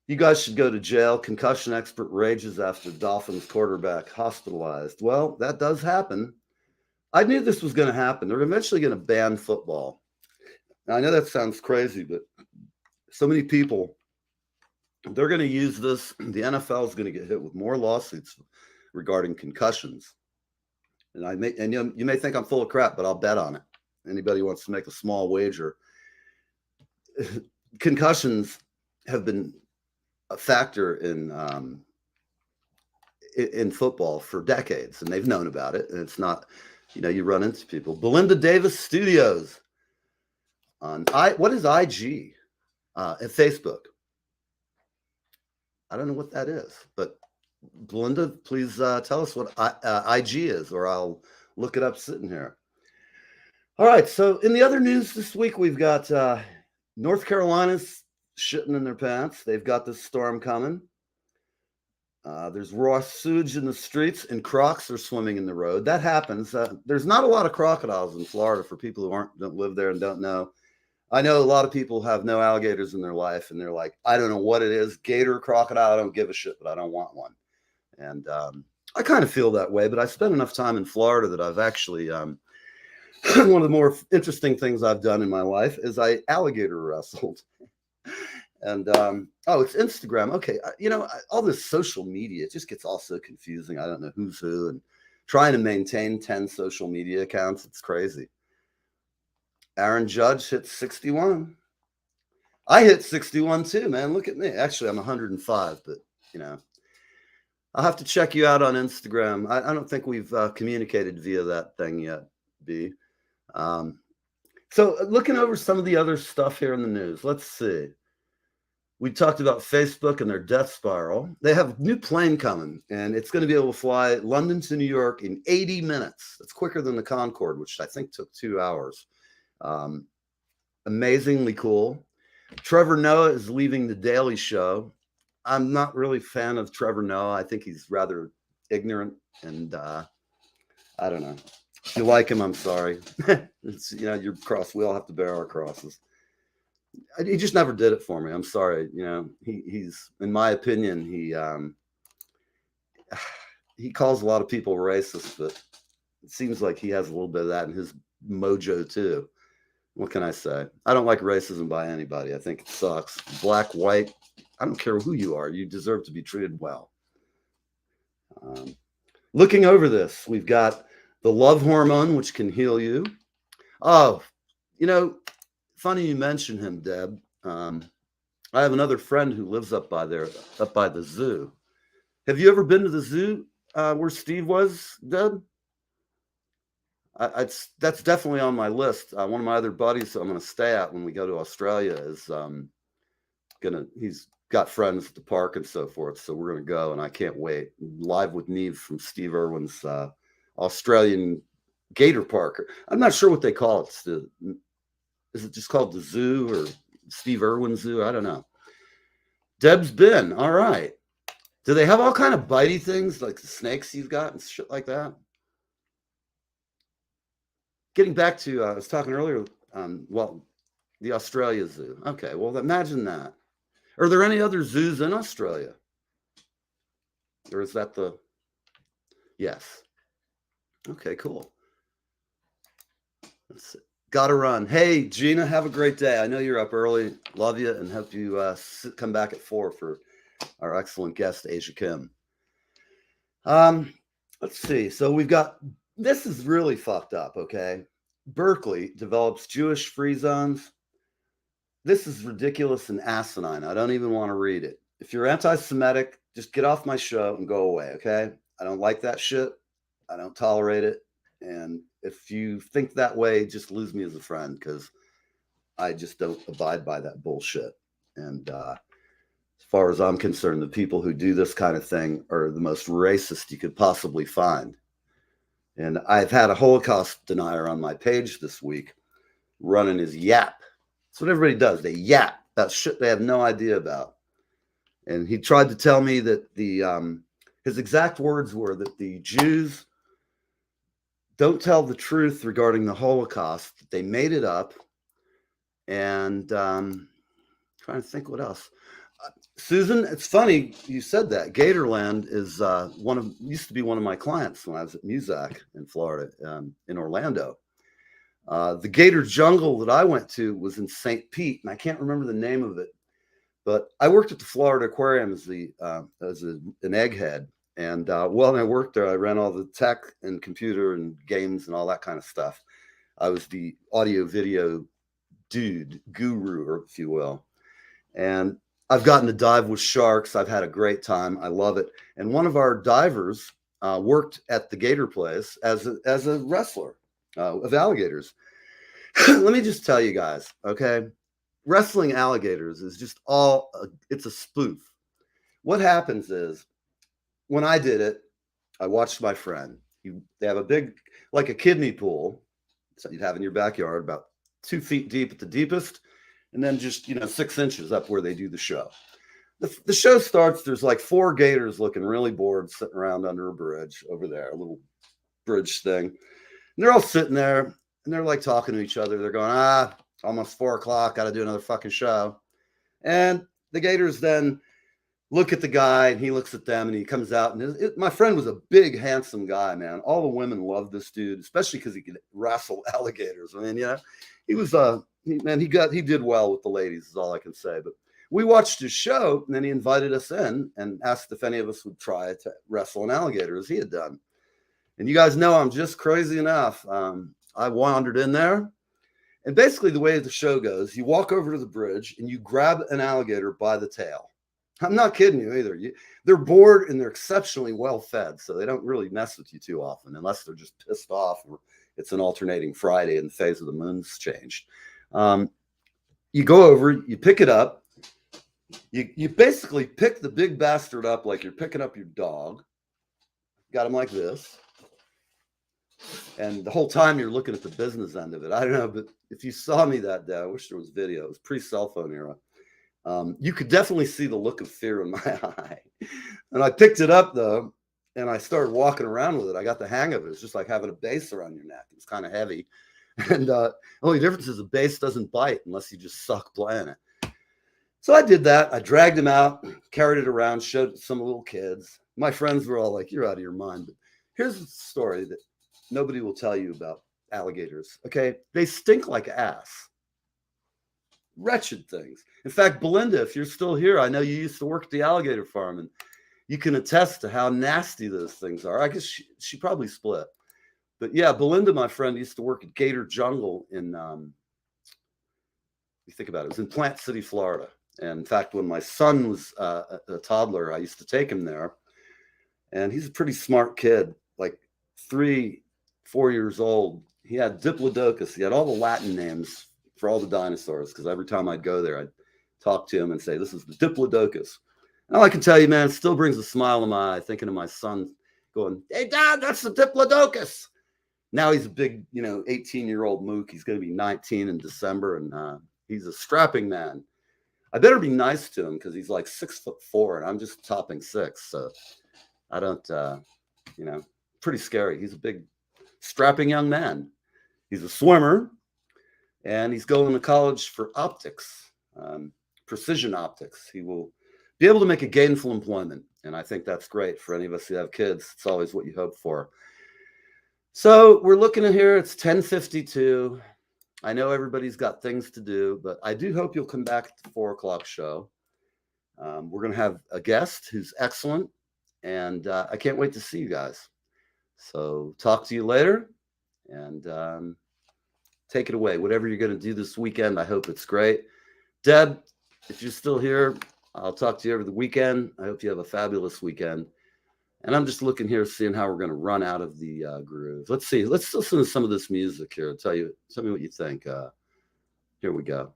You guys should go to jail. Concussion expert rages after Dolphins quarterback hospitalized. Well, that does happen. I knew this was going to happen. They're eventually going to ban football. Now, I know that sounds crazy, but so many people, they're going to use this. The NFL is going to get hit with more lawsuits regarding concussions. And you may think I'm full of crap, but I'll bet on it. Anybody who wants to make a small wager. Concussions have been a factor in football for decades, and they've known about it. And it's not, you run into people. Belinda Davis Studios on what is IG at Facebook? I don't know what that is, but Belinda, please tell us what IG is, or I'll look it up sitting here. All right. So in the other news this week, we've got North Carolina's shitting in their pants. They've got this storm coming. There's raw sewage in the streets, and crocs are swimming in the road. That happens. There's not a lot of crocodiles in Florida for people who don't live there and don't know. I know a lot of people have no alligators in their life, and they're like, I don't know what it is. Gator, crocodile, I don't give a shit, but I don't want one. And I kind of feel that way, but I spent enough time in Florida that I've actually, one of the more interesting things I've done in my life is I alligator wrestled. And oh, it's Instagram. Okay, all this social media, it just gets all so confusing. I don't know who's who, and trying to maintain 10 social media accounts, it's crazy. Aaron Judge hit 61. I hit 61 too, man. Look at me. Actually, I'm 105, but I'll have to check you out on Instagram. I don't think we've communicated via that thing yet, B. So looking over some of the other stuff here in the news, let's see. We talked about Facebook and their death spiral. They have a new plane coming, and it's going to be able to fly London to New York in 80 minutes. That's quicker than the Concorde, which I think took 2 hours. Amazingly cool. Trevor Noah is leaving The Daily Show. I'm not really a fan of Trevor Noah. I think he's rather ignorant, and I don't know. If you like him, I'm sorry. It's, your cross. We all have to bear our crosses. He just never did it for me. I'm sorry. He's, in my opinion, he calls a lot of people racist, but it seems like he has a little bit of that in his mojo too. What can I say? I don't like racism by anybody. I think it sucks. Black, white, I don't care who you are. You deserve to be treated well. Looking over this, we've got the love hormone, which can heal you. Oh, funny you mention him, Deb. I have another friend who lives up by the zoo. Have you ever been to the zoo where Steve was, Deb? That's definitely on my list. One of my other buddies I'm going to stay at when we go to Australia is he's got friends at the park and so forth. So we're going to go, and I can't wait. Live with Neve from Steve Irwin's Australian Gator Park. I'm not sure what they call it. Is it just called the zoo or Steve Irwin Zoo? I don't know. Deb's been. All right. Do they have all kind of bitey things like the snakes you've got and shit like that? Getting back to, I was talking earlier, the Australia Zoo. Okay, well, imagine that. Are there any other zoos in Australia? Or is that yes. Okay, cool. Let's see. Gotta run. Hey, Gina, have a great day. I know you're up early. Love you, and hope you come back at 4 for our excellent guest, Asia Kim. Let's see. So we've got, this is really fucked up, okay? Berkeley develops Jewish free zones. This is ridiculous and asinine. I don't even want to read it. If you're anti-Semitic, just get off my show and go away, okay? I don't like that shit. I don't tolerate it. And if you think that way, just lose me as a friend, because I just don't abide by that bullshit. And as far as I'm concerned, the people who do this kind of thing are the most racist you could possibly find. And I've had a Holocaust denier on my page this week running his yap. That's what everybody does. They yap about shit they have no idea about. And he tried to tell me that his exact words were that the Jews don't tell the truth regarding the Holocaust. They made it up. And trying to think what else. Susan, it's funny you said that. Gatorland is used to be one of my clients when I was at Muzak in Florida, in Orlando. The Gator Jungle that I went to was in St. Pete, and I can't remember the name of it. But I worked at the Florida Aquarium as an egghead. And when I worked there, I ran all the tech and computer and games and all that kind of stuff. I was the audio video guru, or if you will. And I've gotten to dive with sharks. I've had a great time. I love it. And one of our divers worked at the Gator place as a wrestler of alligators. Let me just tell you guys, okay? Wrestling alligators is just it's a spoof. What happens is, when I did it, I watched my friend. They have a big, like a kidney pool, so you'd have in your backyard, about 2 feet deep at the deepest, and then just 6 inches up where they do the show. The show starts. There's like 4 gators looking really bored, sitting around under a bridge over there, a little bridge thing. And they're all sitting there, and they're like talking to each other. They're going, almost 4 o'clock, got to do another fucking show. And the gators then look at the guy, and he looks at them, and he comes out. And my friend was a big, handsome guy, man. All the women loved this dude, especially because he could wrestle alligators. I mean, he was he did well with the ladies is all I can say. But we watched his show, and then he invited us in and asked if any of us would try to wrestle an alligator as he had done. And you guys know I'm just crazy enough. I wandered in there, and basically the way the show goes, you walk over to the bridge and you grab an alligator by the tail. I'm not kidding you either. They're bored and they're exceptionally well fed, so they don't really mess with you too often unless they're just pissed off or it's an alternating Friday and the phase of the moon's changed. You go over, you pick it up. You basically pick the big bastard up like you're picking up your dog. Got him like this. And the whole time you're looking at the business end of it. I don't know, but if you saw me that day, I wish there was video. It was pre-cell phone era. You could definitely see the look of fear in my eye. And I picked it up, though, and I started walking around with it. I got the hang of it. It's just like having a bass around your neck. It's kind of heavy. And the only difference is the bass doesn't bite unless you just suck playing it. So I did that. I dragged him out, carried it around, showed it to some little kids. My friends were all like, you're out of your mind. But here's the story that nobody will tell you about alligators. Okay. They stink like ass. Wretched things. In fact, Belinda, if you're still here, I know you used to work at the alligator farm and you can attest to how nasty those things are. I guess she probably split. But yeah, Belinda, my friend, used to work at Gator Jungle in, you think about it, it was in Plant City, Florida. And in fact, when my son was a toddler, I used to take him there. And he's a pretty smart kid, like 3-4 years old. He had Diplodocus. He had all the Latin names for all the dinosaurs, because every time I'd go there, I'd talk to him and say, this is the Diplodocus. And all I can tell you, man, it still brings a smile to my eye thinking of my son going, hey, Dad, that's the Diplodocus. Now he's a big, 18-year-old mook. He's going to be 19 in December, and he's a strapping man. I better be nice to him because he's like 6'4", and I'm just topping 6. So I don't, pretty scary. He's a big, strapping young man. He's a swimmer, and he's going to college for optics, precision optics. He will be able to make a gainful employment, and I think that's great for any of us who have kids. It's always what you hope for. So we're looking at here. It's 10:52. I know everybody's got things to do, but I do hope you'll come back at the 4 o'clock show. We're going to have a guest who's excellent, and I can't wait to see you guys. So talk to you later, and take it away. Whatever you're going to do this weekend, I hope it's great. Deb, if you're still here, I'll talk to you over the weekend. I hope you have a fabulous weekend. And I'm just looking here, seeing how we're going to run out of the groove. Let's see. Let's listen to some of this music here. Tell me what you think. Here we go.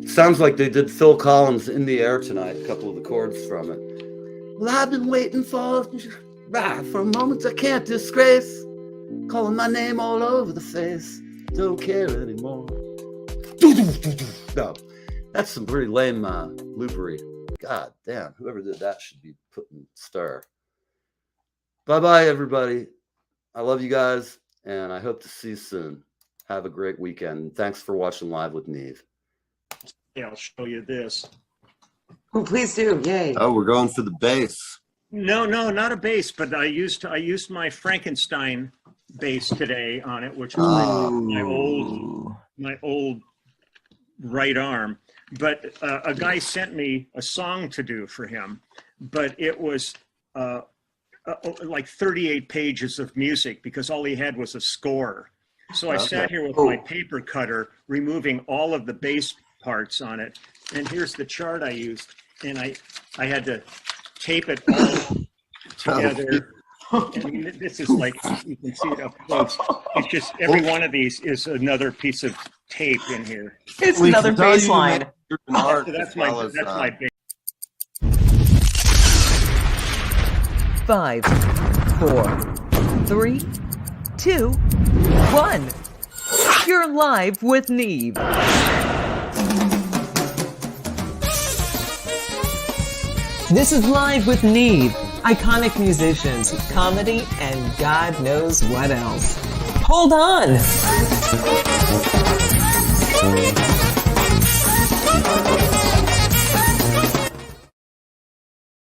Sounds like they did Phil Collins' In the Air tonight, a couple of the chords from it. Well, I've been waiting for a moment I can't disgrace. Calling my name all over the face. Don't care anymore. No, that's some pretty lame loopery. God damn, whoever did that should be put in stir. Bye-bye, everybody. I love you guys, and I hope to see you soon. Have a great weekend. Thanks for watching Live with Neve. Yeah, I'll show you this. Oh, please do. Yay. Oh, we're going for the bass. No, not a bass, but I used my Frankenstein bass today on it, which was my old right arm. But a guy sent me a song to do for him, but it was like 38 pages of music because all he had was a score. So I sat here with my paper cutter, removing all of the bass parts on it. And here's the chart I used. And I had to tape it all together. And this is like, you can see it up close. It's just, every one of these is another piece of tape in here. It's another bass line. So that's my bass. 5, 4, 3, 2, 1. You're live with Neve. This is Live with Neve. Iconic musicians, comedy, and God knows what else. Hold on!